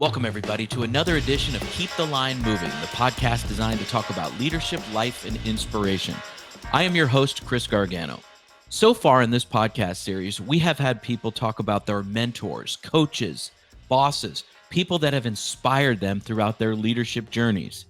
Welcome, everybody, to another edition of Keep the Line Moving, the podcast designed to talk about leadership, life, and inspiration. I am your host, Chris Gargano. So far in this podcast series, we have had people talk about their mentors, coaches, bosses, people that have inspired them throughout their leadership journeys.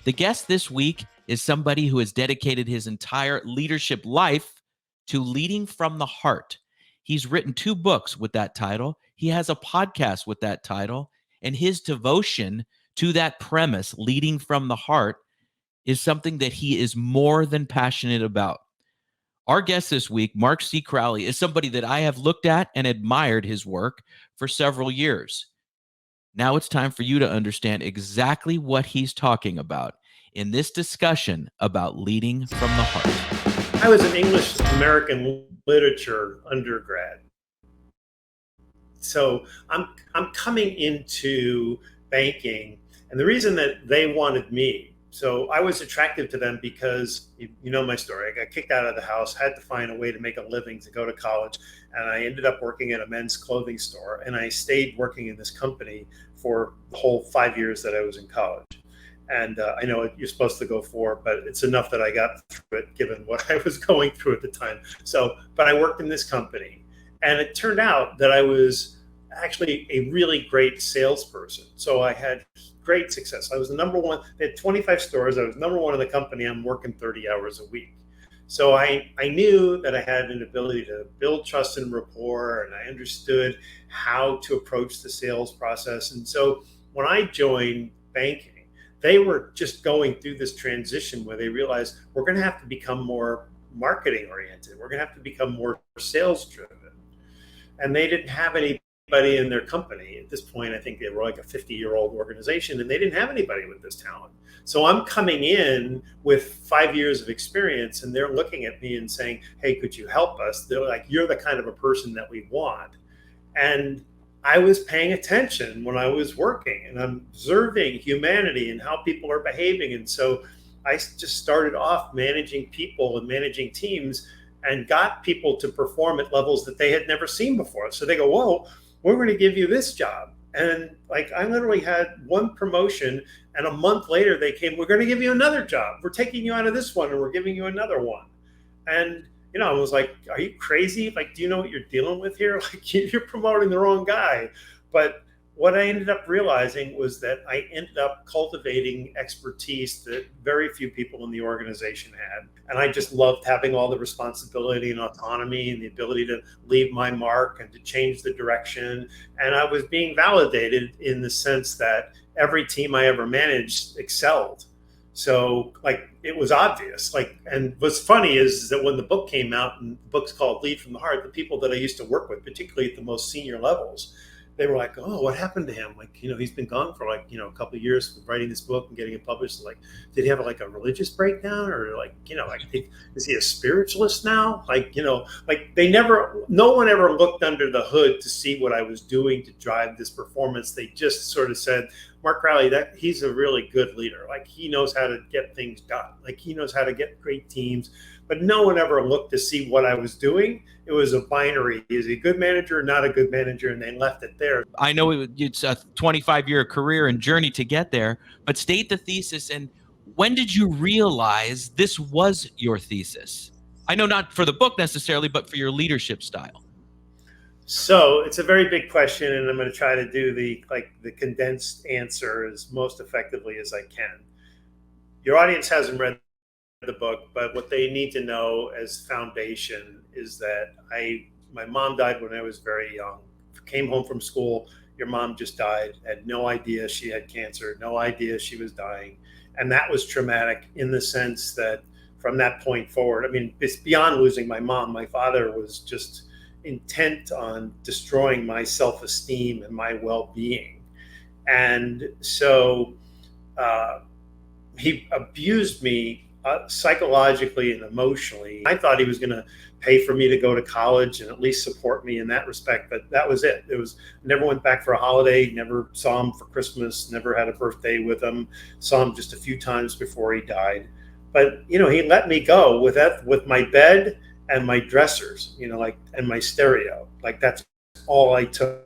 The guest this week is somebody who has dedicated his entire leadership life to leading from the heart. He's written 2 books with that title. He has a podcast with that title. And his devotion to that premise, leading from the heart, is something that he is more than passionate about. Our guest this week, Mark C. Crowley, is somebody that I have looked at and admired his work for several years. Now it's time for you to understand exactly what he's talking about in this discussion about leading from the heart. I was an English American literature undergrad. So I'm coming into banking, and the reason that they wanted me, so I was attractive to them because you know my story. I got kicked out of the house, had to find a way to make a living to go to college, and I ended up working at a men's clothing store, and I stayed working in this company for the whole 5 years that I was in college. And I know you're supposed to go 4, but it's enough that I got through it given what I was going through at the time. So, but I worked in this company. And it turned out that I was actually a really great salesperson. So I had great success. I was the number one. They had 25 stores. I was number one in the company. I'm working 30 hours a week. So I knew that I had an ability to build trust and rapport, and I understood how to approach the sales process. And so when I joined banking, they were just going through this transition where they realized we're going to have to become more marketing oriented. We're going to have to become more sales driven. And they didn't have anybody in their company. At this point, I think they were like a 50-year-old organization, and they didn't have anybody with this talent. So I'm coming in with 5 years of experience, and they're looking at me and saying, hey, could you help us? They're like, you're the kind of a person that we want. And I was paying attention when I was working, and I'm observing humanity and how people are behaving. And so I just started off managing people and managing teams, and got people to perform at levels that they had never seen before. So they go, whoa, we're going to give you this job. And like, I literally had one promotion, and a month later they came, we're going to give you another job. We're taking you out of this one and we're giving you another one. And, you know, I was like, are you crazy? Like, do you know what you're dealing with here? Like, you're promoting the wrong guy. But what I ended up realizing was that I ended up cultivating expertise that very few people in the organization had. And I just loved having all the responsibility and autonomy and the ability to leave my mark and to change the direction. And I was being validated in the sense that every team I ever managed excelled. So like, it was obvious. Like, and what's funny is that when the book came out, and the book's called Lead from the Heart, the people that I used to work with, particularly at the most senior levels, they were like, oh, what happened to him? Like, you know, he's been gone for like, you know, a couple of years writing this book and getting it published. Like, did he have like a religious breakdown, or like, you know, like, is he a spiritualist now? Like, you know, like no one ever looked under the hood to see what I was doing to drive this performance. They just sort of said, Mark Crowley, that he's a really good leader. Like, he knows how to get things done. Like, he knows how to get great teams. But no one ever looked to see what I was doing. It was a binary. Is he a good manager or not a good manager? And they left it there. I know it's a 25-year career and journey to get there, but state the thesis. And when did you realize this was your thesis? I know not for the book necessarily, but for your leadership style. So it's a very big question, and I'm going to try to do the condensed answer as most effectively as I can. Your audience hasn't read the book, but what they need to know as foundation is that my mom died when I was very young. Came home from school, your mom just died, had no idea she had cancer, no idea she was dying. And that was traumatic in the sense that from that point forward, I mean, it's beyond losing my mom. My father was just intent on destroying my self-esteem and my well-being. And so he abused me psychologically and emotionally. I thought he was going to pay for me to go to college and at least support me in that respect, but that was it. It was, never went back for a holiday, never saw him for Christmas, never had a birthday with him, saw him just a few times before he died. But, you know, he let me go with my bed and my dressers, you know, like, and my stereo. Like, that's all I took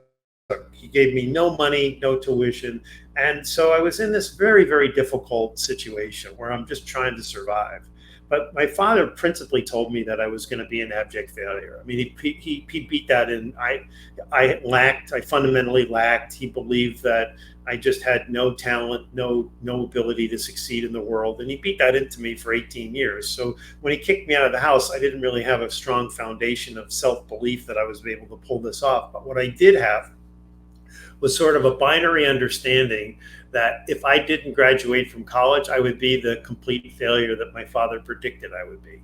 He gave me no money, no tuition. And so I was in this very, very difficult situation where I'm just trying to survive. But my father principally told me that I was going to be an abject failure. I mean, he beat that in. I fundamentally lacked. He believed that I just had no talent, no ability to succeed in the world. And he beat that into me for 18 years. So when he kicked me out of the house, I didn't really have a strong foundation of self-belief that I was able to pull this off. But what I did have was sort of a binary understanding that if I didn't graduate from college, I would be the complete failure that my father predicted I would be.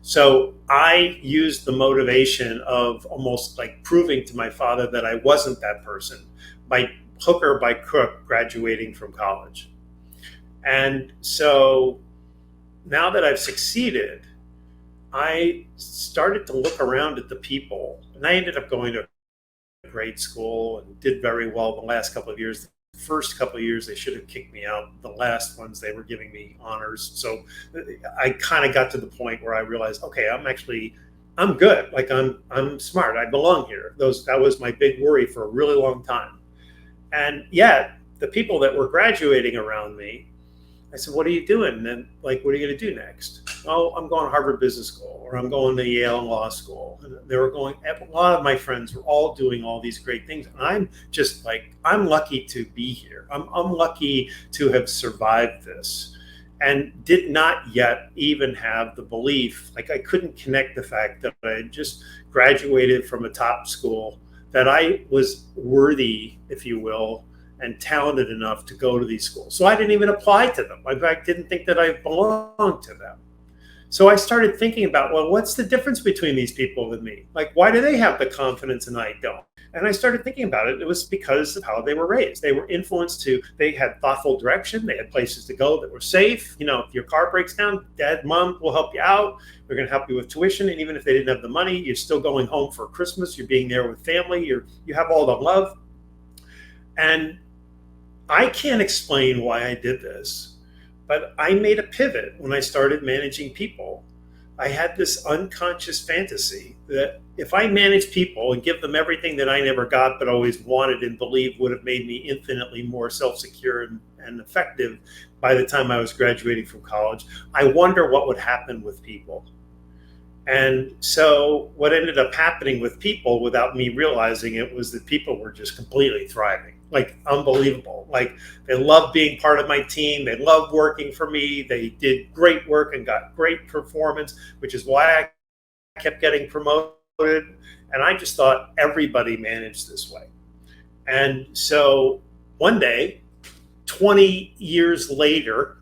So I used the motivation of almost like proving to my father that I wasn't that person by hook or by crook graduating from college. And so now that I've succeeded, I started to look around at the people, and I ended up going to grade school and did very well the last couple of years. The first couple of years, they should have kicked me out. The last ones, they were giving me honors. So I kind of got to the point where I realized, okay, I'm good. Like I'm smart. I belong here. That was my big worry for a really long time. And yet the people that were graduating around me, I said, what are you doing? And like, what are you going to do next? Oh, I'm going to Harvard Business School, or I'm going to Yale Law School. And they were going, a lot of my friends were all doing all these great things. And I'm just like, I'm lucky to be here. I'm lucky to have survived this, and did not yet even have the belief, like I couldn't connect the fact that I had just graduated from a top school, that I was worthy, if you will, and talented enough to go to these schools. So I didn't even apply to them. In fact, didn't think that I belonged to them. So I started thinking about, well, what's the difference between these people and me? Like, why do they have the confidence and I don't? And I started thinking about it. It was because of how they were raised. They were influenced they had thoughtful direction. They had places to go that were safe. You know, if your car breaks down, dad, mom will help you out. They're going to help you with tuition. And even if they didn't have the money, you're still going home for Christmas. You're being there with family. You have all the love. And I can't explain why I did this, but I made a pivot when I started managing people. I had this unconscious fantasy that if I manage people and give them everything that I never got but always wanted and believed would have made me infinitely more self-secure and effective by the time I was graduating from college, I wonder what would happen with people. And so what ended up happening with people without me realizing it was that people were just completely thriving, like unbelievable. Like they loved being part of my team. They loved working for me. They did great work and got great performance, which is why I kept getting promoted. And I just thought everybody managed this way. And so one day, 20 years later,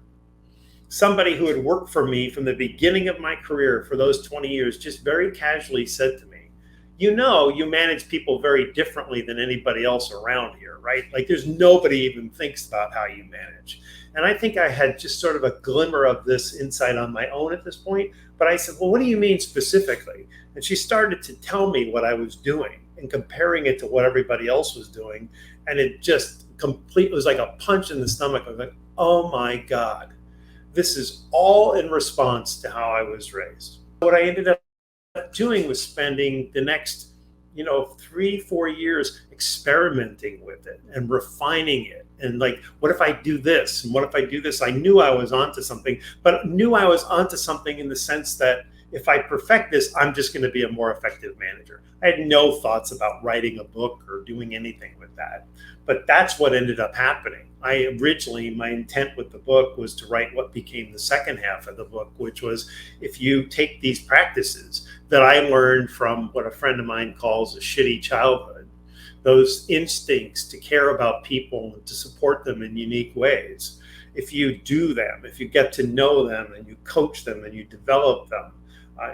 somebody who had worked for me from the beginning of my career for those 20 years just very casually said to me, you know, you manage people very differently than anybody else around here, right? Like there's nobody even thinks about how you manage. And I think I had just sort of a glimmer of this insight on my own at this point. But I said, well, what do you mean specifically? And she started to tell me what I was doing and comparing it to what everybody else was doing. And it just it was like a punch in the stomach. I was like, oh my God. This is all in response to how I was raised. What I ended up doing was spending the next, 3-4 years experimenting with it and refining it. And like, what if I do this? And what if I do this? I knew I was onto something, but knew I was onto something in the sense that if I perfect this, I'm just going to be a more effective manager. I had no thoughts about writing a book or doing anything with that. But that's what ended up happening. My intent with the book was to write what became the second half of the book, which was if you take these practices that I learned from what a friend of mine calls a shitty childhood, those instincts to care about people and to support them in unique ways, if you do them, if you get to know them and you coach them and you develop them,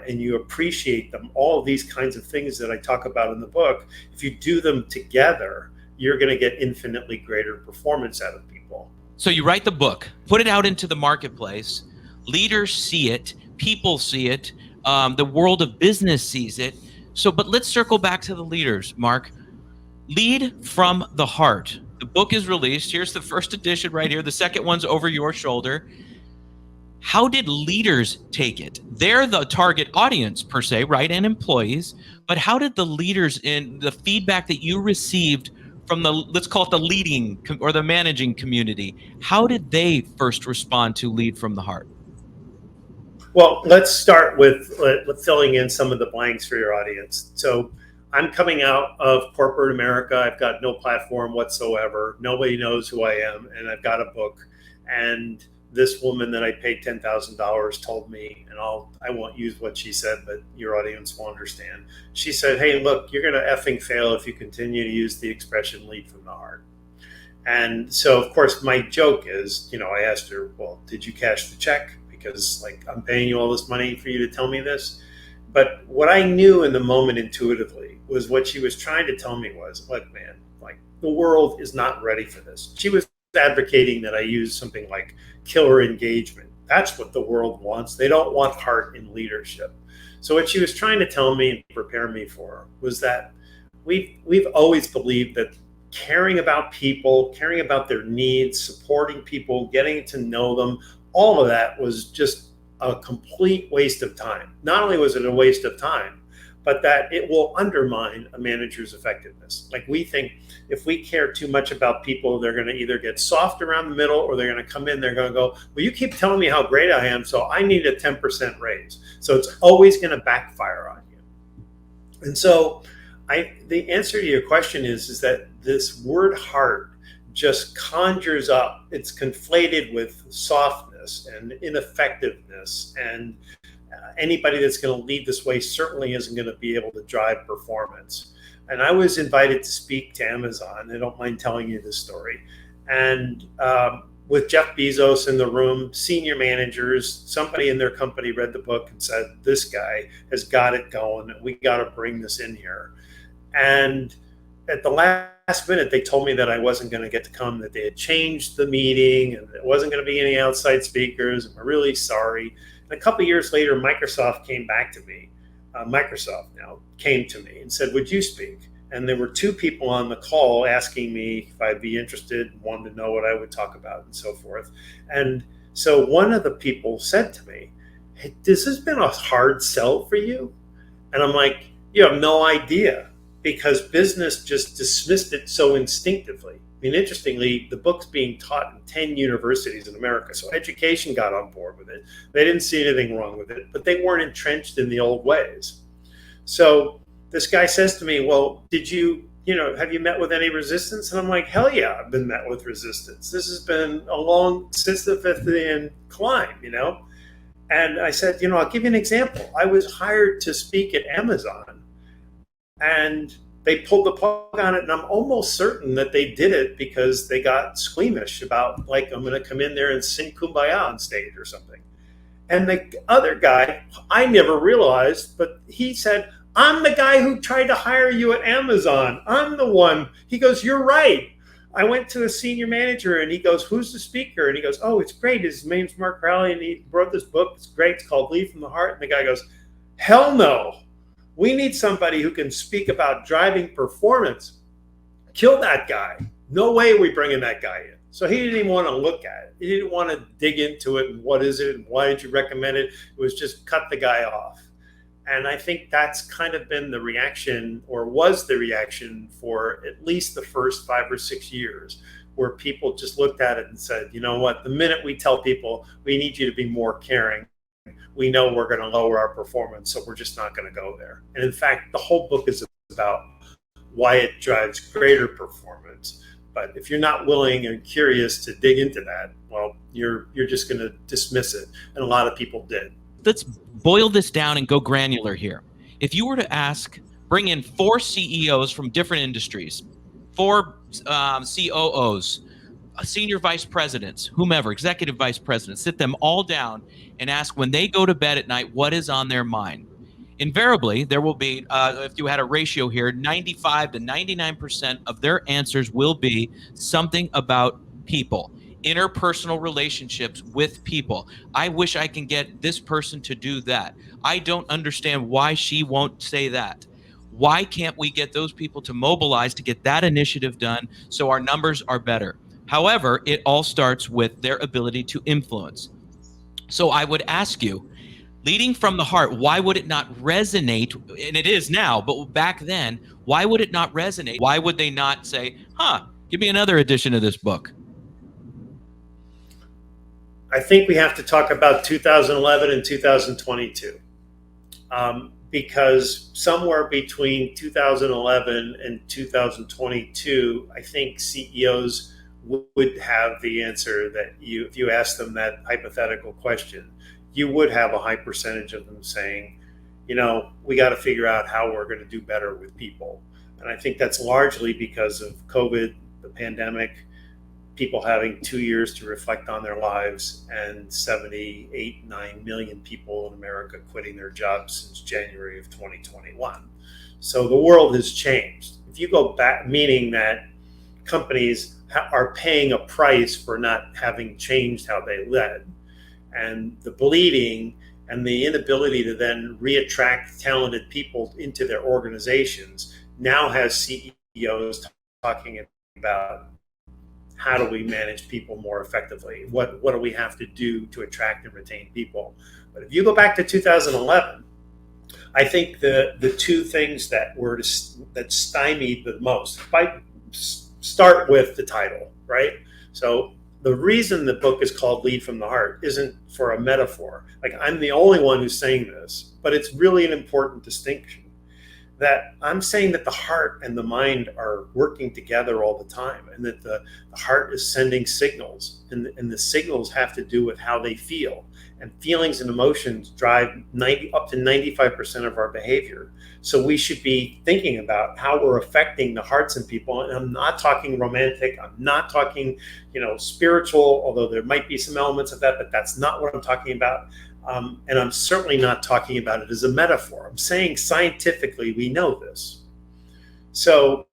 and you appreciate them, all of these kinds of things that I talk about in the book, if you do them together, you're going to get infinitely greater performance out of people. So you write the book, put it out into the marketplace, leaders see it, people see it, the world of business sees it. But let's circle back to the leaders, Mark. Lead from the heart. The book is released. Here's the first edition right here. The second one's over your shoulder. How did leaders take it? They're the target audience per se, right? And employees. But how did the leaders in the feedback that you received from the, let's call it the leading or the managing community, how did they first respond to Lead from the Heart? Well, let's start with filling in some of the blanks for your audience. So I'm coming out of corporate America. I've got no platform whatsoever. Nobody knows who I am. And I've got a book. And this woman that I paid $10,000 told me, and I won't use what she said, but your audience will understand. She said, hey, look, you're going to effing fail if you continue to use the expression lead from the heart. And so, of course, my joke is, I asked her, well, did you cash the check? Because I'm paying you all this money for you to tell me this. But what I knew in the moment intuitively was what she was trying to tell me was, look, man, the world is not ready for this. She was advocating that I use something like killer engagement. That's what the world wants. They don't want heart in leadership. So what she was trying to tell me and prepare me for was that we've always believed that caring about people, caring about their needs, supporting people, getting to know them, all of that was just a complete waste of time. Not only was it a waste of time, but that it will undermine a manager's effectiveness. We think if we care too much about people, they're going to either get soft around the middle or they're going to come in, they're going to go, well, you keep telling me how great I am, so I need a 10% raise. So it's always going to backfire on you. And so the answer to your question is that this word heart just conjures up, it's conflated with softness and ineffectiveness, and anybody that's going to lead this way certainly isn't going to be able to drive performance. And I was invited to speak to Amazon. I don't mind telling you this story. And with Jeff Bezos in the room, senior managers, somebody in their company read the book and said, this guy has got it going. We got to bring this in here. And at the last minute, they told me that I wasn't going to get to come, that they had changed the meeting and there wasn't going to be any outside speakers. I'm really sorry. And a couple of years later, Microsoft came back to me. Microsoft now came to me and said, would you speak? And there were two people on the call asking me if I'd be interested, wanted to know what I would talk about and so forth. And so one of the people said to me, hey, this has been a hard sell for you? And I'm like, you have no idea, because business just dismissed it so instinctively. I mean, interestingly, the book's being taught in 10 universities in America. So education got on board with it. They didn't see anything wrong with it, but they weren't entrenched in the old ways. So this guy says to me, well, have you met with any resistance? And I'm like, hell yeah, I've been met with resistance. This has been a long Sisyphean climb, And I said, I'll give you an example. I was hired to speak at Amazon, and they pulled the plug on it, and I'm almost certain that they did it because they got squeamish about, I'm going to come in there and sing Kumbaya on stage or something. And the other guy, I never realized, but he said, I'm the guy who tried to hire you at Amazon. I'm the one. He goes, you're right. I went to a senior manager, and he goes, who's the speaker? And he goes, oh, it's great. His name's Mark Crowley, and he wrote this book. It's great. It's called Lead from the Heart. And the guy goes, hell no. We need somebody who can speak about driving performance. Kill that guy. No way are we bringing that guy in. So he didn't even want to look at it. He didn't want to dig into it. And what is it? And why did you recommend it? It was just cut the guy off. And I think that's kind of been the reaction, or was the reaction, for at least the first 5 or 6 years, where people just looked at it and said, you know what, the minute we tell people we need you to be more caring, we know we're going to lower our performance, so we're just not going to go there. And in fact, the whole book is about why it drives greater performance. But if you're not willing and curious to dig into that, well, you're just going to dismiss it. And a lot of people did. Let's boil this down and go granular here. If you were to bring in 4 CEOs from different industries, 4 COOs, senior vice presidents, whomever, executive vice presidents, sit them all down and ask, when they go to bed at night, what is on their mind? Invariably, there will be, if you had a ratio here, 95 to 99% of their answers will be something about people, interpersonal relationships with people. I wish I can get this person to do that. I don't understand why she won't say that. Why can't we get those people to mobilize to get that initiative done so our numbers are better? However, it all starts with their ability to influence. So I would ask you, Leading from the heart, why would it not resonate? And it is now, but back then, why would it not resonate? Why would they not say, give me another edition of this book? I think we have to talk about 2011 and 2022. Because somewhere between 2011 and 2022, I think CEOs would have the answer that if you ask them that hypothetical question, you would have a high percentage of them saying, we got to figure out how we're going to do better with people. And I think that's largely because of COVID, the pandemic, people having 2 years to reflect on their lives, and 9 million people in America quitting their jobs since January of 2021. So the world has changed. If you go back, meaning that companies are paying a price for not having changed how they led, and the bleeding and the inability to then reattract talented people into their organizations now has CEOs talking about, how do we manage people more effectively? What do we have to do to attract and retain people? But if you go back to 2011, I think the two things that stymied the most, if I start with the title, right? So the reason the book is called Lead from the Heart isn't for a metaphor. Like, I'm the only one who's saying this, but it's really an important distinction. That I'm saying that the heart and the mind are working together all the time, and that the heart is sending signals, and the signals have to do with how they feel. And feelings and emotions drive up to 95% of our behavior. So we should be thinking about how we're affecting the hearts and people. And I'm not talking romantic. I'm not talking, spiritual, although there might be some elements of that, but that's not what I'm talking about. And I'm certainly not talking about it as a metaphor. I'm saying scientifically we know this. So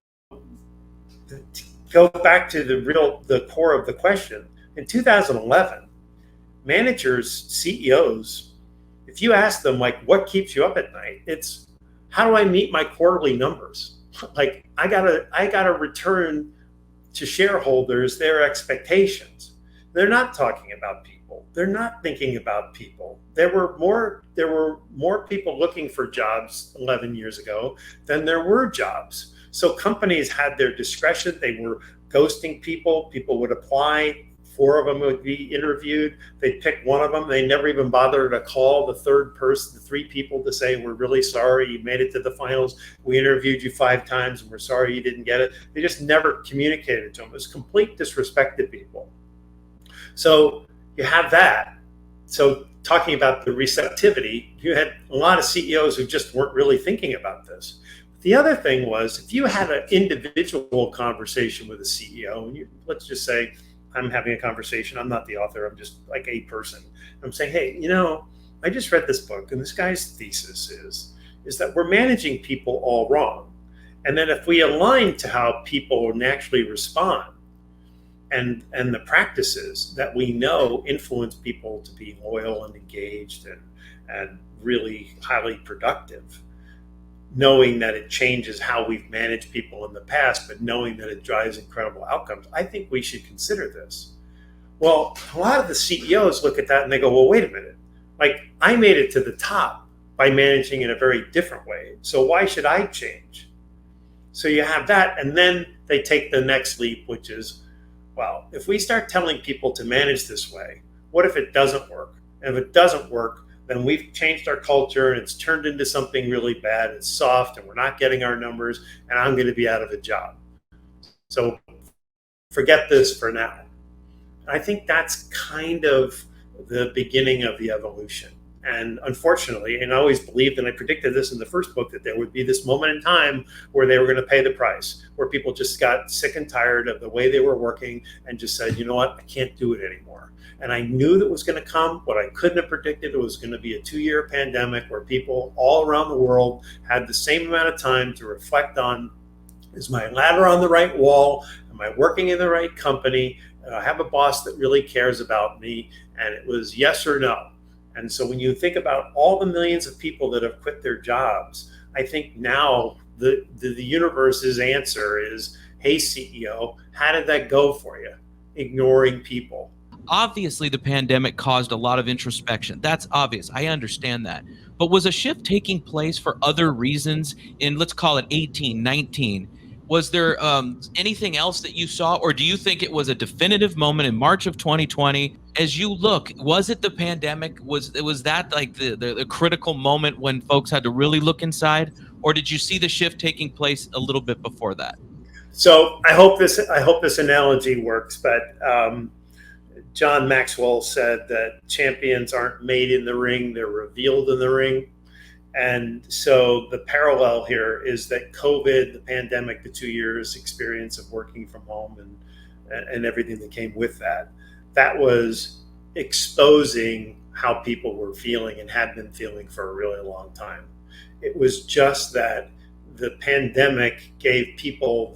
to go back to the core of the question, in 2011, managers, CEOs, if you ask them, like, what keeps you up at night, it's, how do I meet my quarterly numbers? Like, I gotta return to shareholders their expectations. They're not talking about people. They're not thinking about people. There were more people looking for jobs 11 years ago than there were jobs. So companies had their discretion. They were ghosting people. People would apply. 4 of them would be interviewed. They'd pick one of them. They never even bothered to call the third person, the 3 people, to say, we're really sorry you made it to the finals. We interviewed you 5 times and we're sorry you didn't get it. They just never communicated to them. It was complete disrespect to people. So you have that. So talking about the receptivity, you had a lot of CEOs who just weren't really thinking about this. The other thing was, if you had an individual conversation with a CEO, and let's just say I'm having a conversation, I'm not the author, I'm just like a person. I'm saying, hey, I just read this book, and this guy's thesis is that we're managing people all wrong. And then if we align to how people naturally respond, and the practices that we know influence people to be loyal and engaged and really highly productive, knowing that it changes how we've managed people in the past, but knowing that it drives incredible outcomes, I think we should consider this. Well, a lot of the CEOs look at that and they go, well, wait a minute. Like, I made it to the top by managing in a very different way. So why should I change? So you have that, and then they take the next leap, which is, well, if we start telling people to manage this way, what if it doesn't work? And if it doesn't work, then we've changed our culture and it's turned into something really bad. It's soft and we're not getting our numbers, and I'm going to be out of a job. So forget this for now. I think that's kind of the beginning of the evolution. And unfortunately, and I always believed, and I predicted this in the first book, that there would be this moment in time where they were going to pay the price, where people just got sick and tired of the way they were working and just said, you know what, I can't do it anymore. And I knew that was going to come. What I couldn't have predicted, it was going to be a 2-year pandemic where people all around the world had the same amount of time to reflect on, is my ladder on the right wall? Am I working in the right company? I have a boss that really cares about me? And it was yes or no. And so when you think about all the millions of people that have quit their jobs, I think now the universe's answer is, hey, CEO, how did that go for you? Ignoring people. Obviously, the pandemic caused a lot of introspection. That's obvious. I understand that. But was a shift taking place for other reasons in, let's call it 18, 19? Was there anything else that you saw, or do you think it was a definitive moment in March of 2020? As you look, was it the pandemic? Was that like the critical moment when folks had to really look inside, or did you see the shift taking place a little bit before that? So I hope this analogy works, but John Maxwell said that champions aren't made in the ring, they're revealed in the ring. And so the parallel here is that COVID, the pandemic, the 2 years experience of working from home and everything that came with that, that was exposing how people were feeling and had been feeling for a really long time. It was just that the pandemic gave people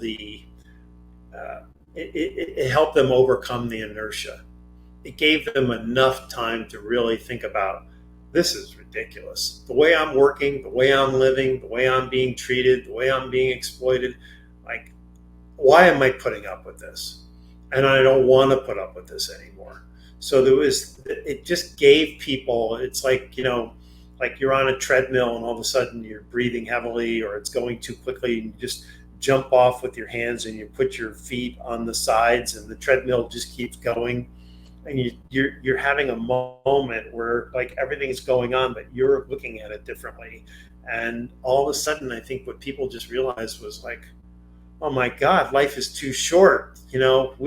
it helped them overcome the inertia. It gave them enough time to really think about, this is ridiculous. The way I'm working, the way I'm living, the way I'm being treated, the way I'm being exploited, like, why am I putting up with this? And I don't want to put up with this anymore. So it just gave people, it's like, like you're on a treadmill and all of a sudden you're breathing heavily or it's going too quickly and you just jump off with your hands and you put your feet on the sides and the treadmill just keeps going. And you're having a moment where like everything's going on, but you're looking at it differently. And all of a sudden, I think what people just realized was like, oh my God, life is too short. We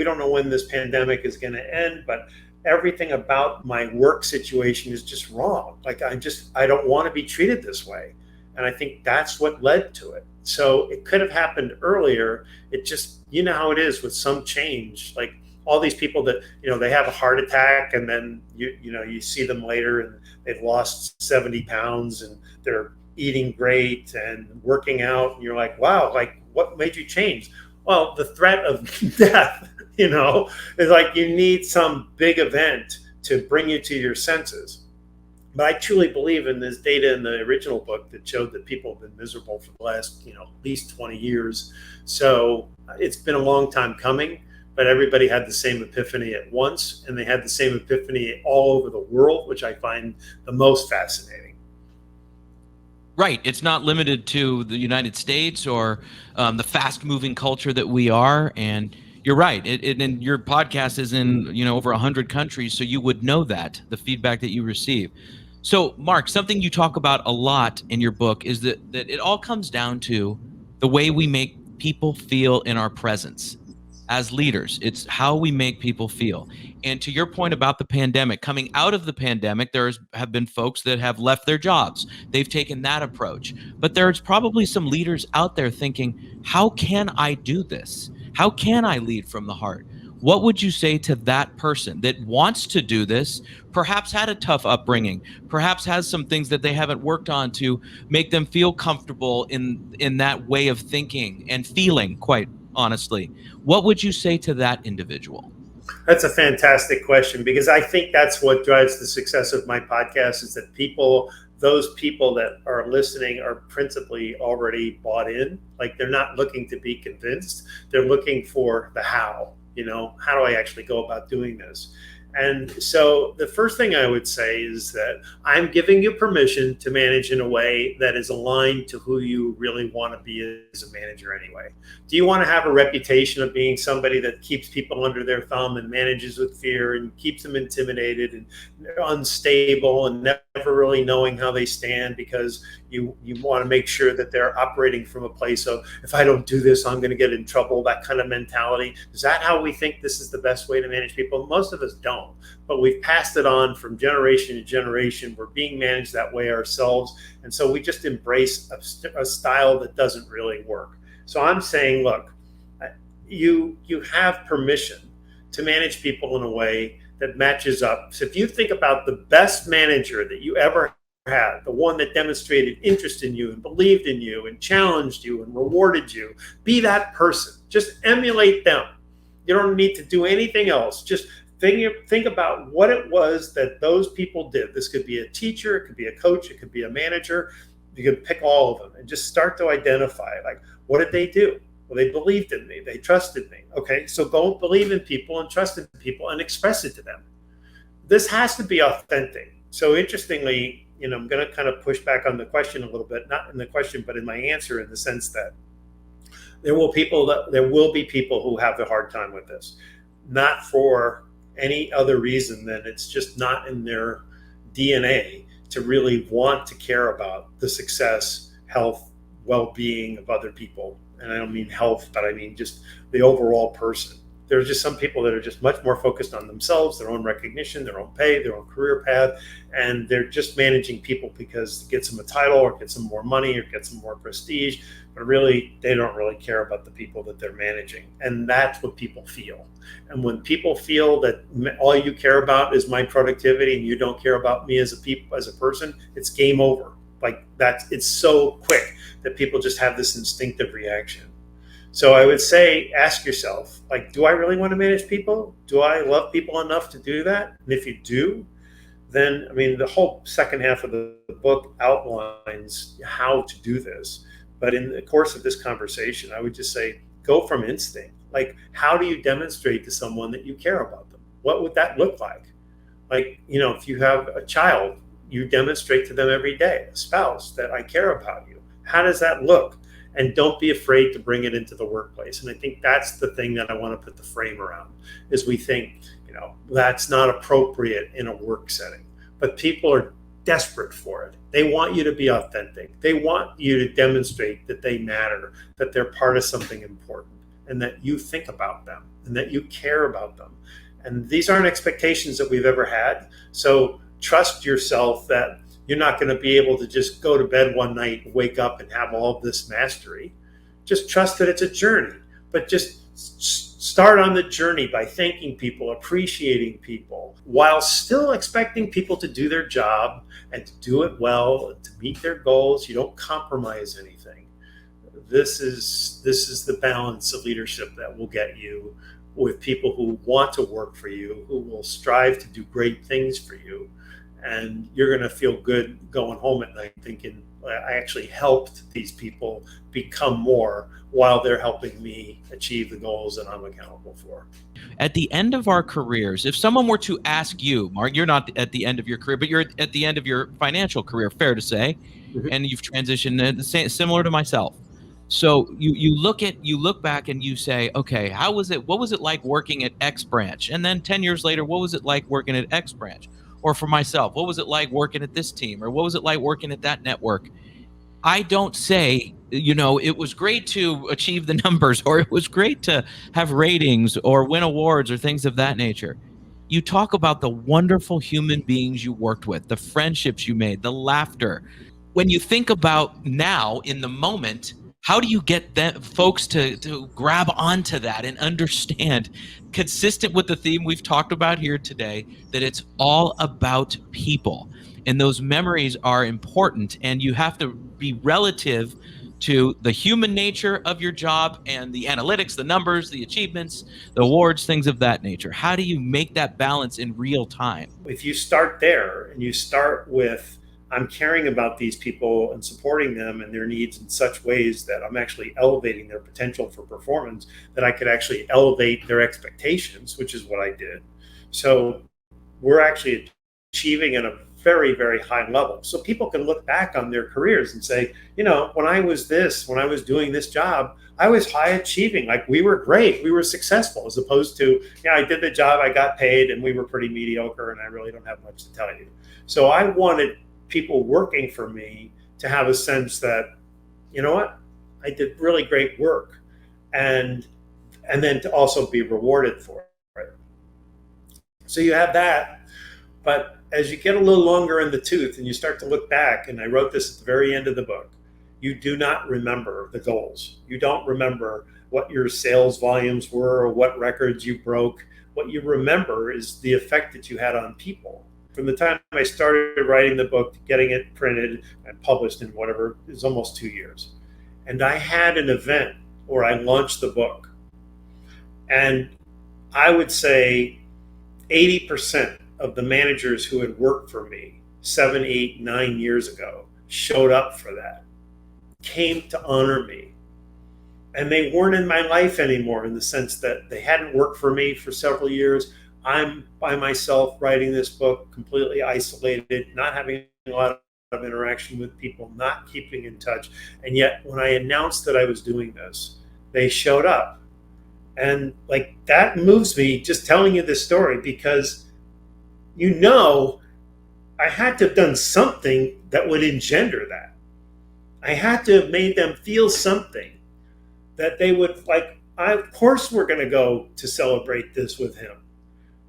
don't know when this pandemic is going to end, but everything about my work situation is just wrong. Like I don't want to be treated this way. And I think that's what led to it. So it could have happened earlier. It just, how it is with some change, like all these people that, they have a heart attack and then you see them later and they've lost 70 pounds and they're eating great and working out. And you're like, wow, like what made you change? Well, the threat of death, is like you need some big event to bring you to your senses. But I truly believe in this data in the original book that showed that people have been miserable for the last, at least 20 years. So it's been a long time coming, but everybody had the same epiphany at once, and they had the same epiphany all over the world, which I find the most fascinating. Right. It's not limited to the United States or the fast-moving culture that we are. And you're right. And your podcast is in over 100 countries, so you would know that, the feedback that you receive. So, Mark, something you talk about a lot in your book is that it all comes down to the way we make people feel in our presence. As leaders, it's how we make people feel. And to your point about the pandemic, coming out of the pandemic, have been folks that have left their jobs. They've taken that approach. But there's probably some leaders out there thinking, how can I do this? How can I lead from the heart? What would you say to that person that wants to do this, perhaps had a tough upbringing, perhaps has some things that they haven't worked on to make them feel comfortable in that way of thinking and feeling, quite honestly? What would you say to that individual? That's a fantastic question, because I think that's what drives the success of my podcast is that those people that are listening are principally already bought in. Like they're not looking to be convinced. They're looking for the how, how do I actually go about doing this? And so the first thing I would say is that I'm giving you permission to manage in a way that is aligned to who you really want to be as a manager anyway. Do you want to have a reputation of being somebody that keeps people under their thumb and manages with fear and keeps them intimidated and unstable and never really knowing how they stand because you want to make sure that they're operating from a place of, if I don't do this, I'm going to get in trouble, that kind of mentality? Is that how we think this is the best way to manage people? Most of us don't, but we've passed it on from generation to generation. We're being managed that way ourselves. And so we just embrace a style that doesn't really work. So I'm saying, look, you have permission to manage people in a way that matches up. So if you think about the best manager that you ever had, the one that demonstrated interest in you and believed in you and challenged you and rewarded you, be that person. Just emulate them. You don't need to do anything else. Just think about what it was that those people did. This could be a teacher, it could be a coach, it could be a manager. You can pick all of them and just start to identify, like, what did they do? Well, they believed in me. They trusted me. Okay, so go believe in people and trust in people and express it to them. This has to be authentic. So interestingly, I'm going to kind of push back on the question a little bit, not in the question, but in my answer, in the sense that there will be people who have a hard time with this, not for any other reason than it's just not in their DNA to really want to care about the success, health, well-being of other people. And I don't mean health, but I mean just the overall person. There's just some people that are just much more focused on themselves, their own recognition, their own pay, their own career path, and they're just managing people because it gets them a title or gets them more money or gets them more prestige, but really they don't really care about the people that they're managing. And that's what people feel. And when people feel that all you care about is my productivity and you don't care about me as a person, it's game over. Like it's so quick that people just have this instinctive reaction. So I would say, ask yourself, do I really want to manage people? Do I love people enough to do that? And if you do, then, the whole second half of the book outlines how to do this. But in the course of this conversation, I would just say, go from instinct. How do you demonstrate to someone that you care about them? What would that look like? If you have a child, you demonstrate to them every day, a spouse, that I care about you. How does that look? And don't be afraid to bring it into the workplace. And I think that's the thing that I want to put the frame around, is we think, that's not appropriate in a work setting. But people are desperate for it. They want you to be authentic. They want you to demonstrate that they matter, that they're part of something important, and that you think about them and that you care about them. And these aren't expectations that we've ever had. So trust yourself that you're not going to be able to just go to bed one night and wake up and have all of this mastery. Just trust that it's a journey, but just start on the journey by thanking people, appreciating people, while still expecting people to do their job and to do it well, and to meet their goals. You don't compromise anything. This is the balance of leadership that will get you with people who want to work for you, who will strive to do great things for you. And you're going to feel good going home at night thinking, I actually helped these people become more while they're helping me achieve the goals that I'm accountable for. At the end of our careers, if someone were to ask you, Mark, you're not at the end of your career, but you're at the end of your financial career, fair to say, and you've transitioned similar to myself. So you look back and you say, okay, what was it like working at X branch? And then 10 years later, what was it like working at X branch? Or for myself, what was it like working at this team? Or what was it like working at that network? I don't say, it was great to achieve the numbers, or it was great to have ratings or win awards or things of that nature. You talk about the wonderful human beings you worked with, the friendships you made, the laughter. When you think about now in the moment, how do you get folks to grab onto that and understand, consistent with the theme we've talked about here today, that it's all about people, and those memories are important, and you have to be relative to the human nature of your job and the analytics, the numbers, the achievements, the awards, things of that nature. How do you make that balance in real time? If you start there and you start with, I'm caring about these people and supporting them and their needs in such ways that I'm actually elevating their potential for performance, that I could actually elevate their expectations, which is what I did. So we're actually achieving at a very, very high level. So people can look back on their careers and say, when I was doing this job, I was high achieving. We were great. We were successful, as opposed to, I did the job, I got paid, and we were pretty mediocre, and I really don't have much to tell you. So I wanted people working for me to have a sense that, I did really great work, and then to also be rewarded for it. So you have that, but as you get a little longer in the tooth and you start to look back, and I wrote this at the very end of the book, you do not remember the goals. You don't remember what your sales volumes were or what records you broke. What you remember is the effect that you had on people. From the time I started writing the book to getting it printed and published in whatever, it was almost 2 years. And I had an event where I launched the book. And I would say 80% of the managers who had worked for me 7, 8, 9 years ago showed up for that, came to honor me. and they weren't in my life anymore, in the sense that they hadn't worked for me for several years. I'm by myself writing this book, completely isolated, not having a lot of interaction with people, not keeping in touch. And yet, when I announced that I was doing this, they showed up. And like that moves me just telling you this story, because I had to have done something that would engender that. I had to have made them feel something that they would like. Of course, we're going to go to celebrate this with him.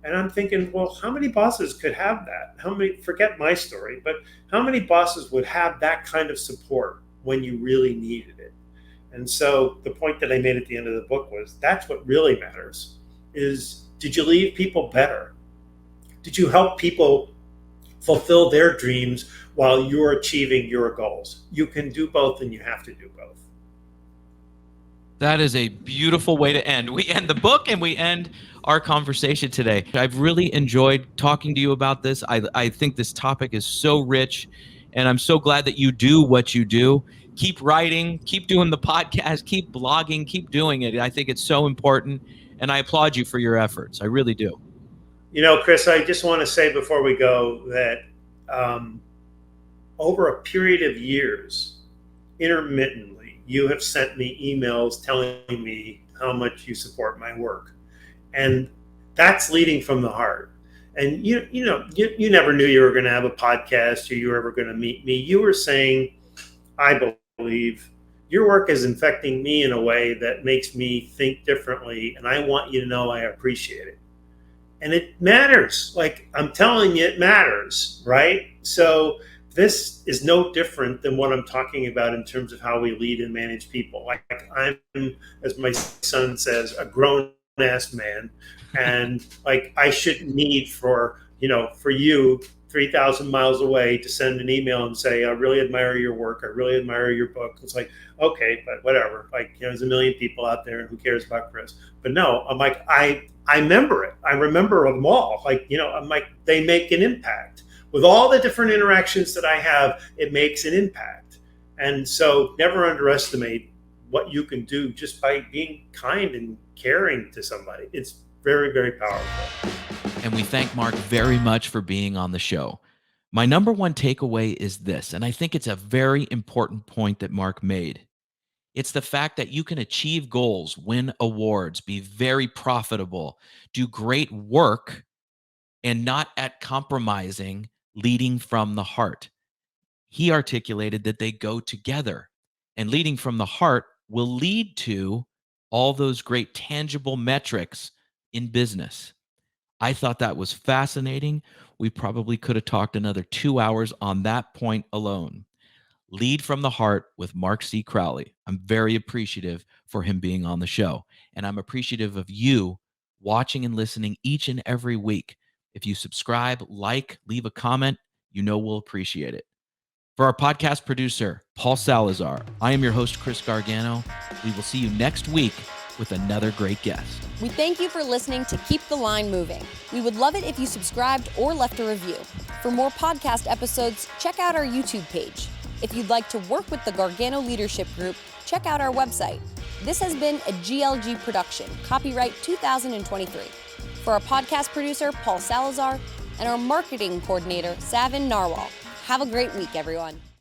And I'm thinking, well, how many bosses could have that? How many, forget my story, but how many bosses would have that kind of support when you really needed it? And so the point that I made at the end of the book was, that's what really matters, is did you leave people better? Did you help people fulfill their dreams while you're achieving your goals? You can do both, and you have to do both. That is a beautiful way to end. We end the book and we end our conversation today. I've really enjoyed talking to you about this. I think this topic is so rich, and I'm so glad that you do what you do. Keep writing, keep doing the podcast, keep blogging, keep doing it. I think it's so important, and I applaud you for your efforts. I really do. Chris, I just want to say before we go that over a period of years, intermittently, you have sent me emails telling me how much you support my work. And that's leading from the heart. And you never knew you were going to have a podcast, or you were ever going to meet me. You were saying, I believe your work is infecting me in a way that makes me think differently, and I want you to know I appreciate it. And it matters. Like, I'm telling you, it matters, right? So this is no different than what I'm talking about in terms of how we lead and manage people. Like, I'm, as my son says, a grown-ass man, and like, I shouldn't need for you 3,000 miles away to send an email and say, I really admire your work, I really admire your book. It's like, okay, but whatever. Like, there's a million people out there, and who cares about Chris? But no, I'm like, I remember it. I remember them all. Like, I'm like, they make an impact. With all the different interactions that I have, it makes an impact. And so never underestimate what you can do just by being kind and caring to somebody. It's very, very powerful. And we thank Mark very much for being on the show. My number one takeaway is this, and I think it's a very important point that Mark made. It's the fact that you can achieve goals, win awards, be very profitable, do great work, and not at compromising, leading from the heart. He articulated that they go together, and leading from the heart will lead to all those great tangible metrics in business. I thought that was fascinating. We probably could have talked another 2 hours on that point alone. Lead from the Heart with Mark C. Crowley. I'm very appreciative for him being on the show. And I'm appreciative of you watching and listening each and every week. If you subscribe, like, leave a comment, we'll appreciate it. For our podcast producer, Paul Salazar, I am your host, Chris Gargano. We will see you next week with another great guest. We thank you for listening to Keep the Line Moving. We would love it if you subscribed or left a review. For more podcast episodes, check out our YouTube page. If you'd like to work with the Gargano Leadership Group, check out our website. This has been a GLG production, copyright 2023. For our podcast producer, Paul Salazar, and our marketing coordinator, Savin Narwal. Have a great week, everyone.